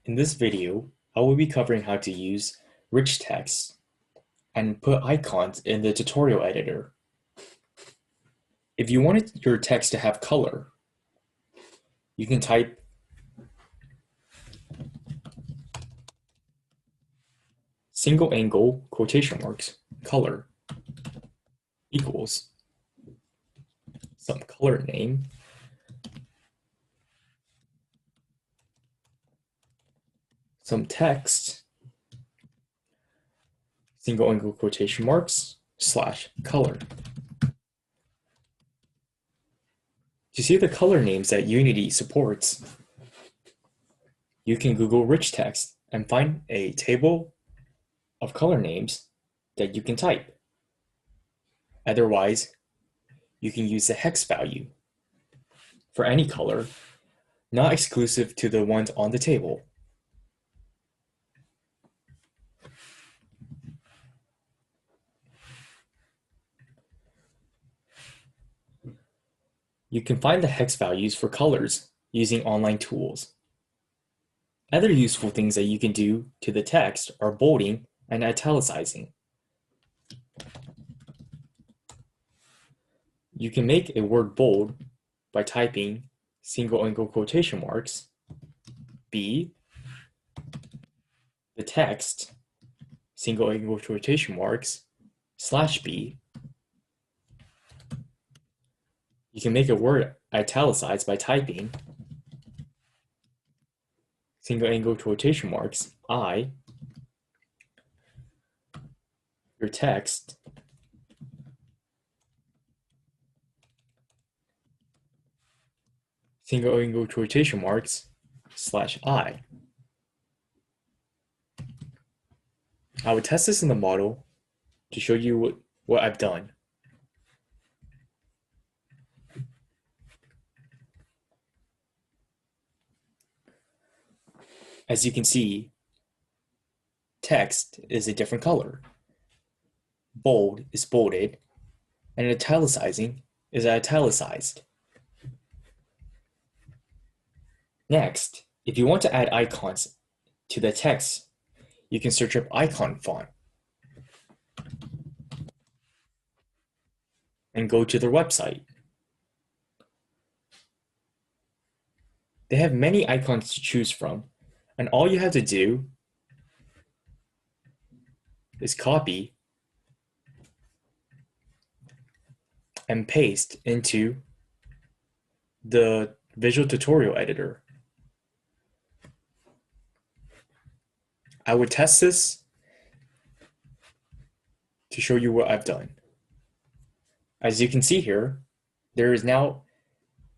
In this video, I will be covering how to use rich text and put icons in the tutorial editor. If you wanted your text to have color, you can type single angle quotation marks color equals some color name some text single angle quotation marks / color. To see the color names that Unity supports, you can Google rich text and find a table of color names that you can type. Otherwise, you can use the hex value for any color, not exclusive to the ones on the table. You can find the hex values for colors using online tools. Other useful things that you can do to the text are bolding and italicizing. You can make a word bold by typing single angle quotation marks B, the text, single angle quotation marks /B. You can make a word italicized by typing single angle quotation marks I, your text, single angle quotation marks /I. I would test this in the model to show you what I've done. As you can see, text is a different color. Bold is bolded, and italicizing is italicized. Next, if you want to add icons to the text, you can search up icon font and go to their website. They have many icons to choose from, and all you have to do is copy and paste into the visual tutorial editor. I would test this to show you what I've done. As you can see here, there is now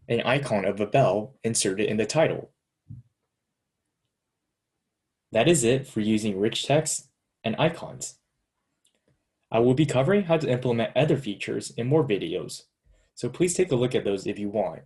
an icon of a bell inserted in the title. That is it for using rich text and icons. I will be covering how to implement other features in more videos, so please take a look at those if you want.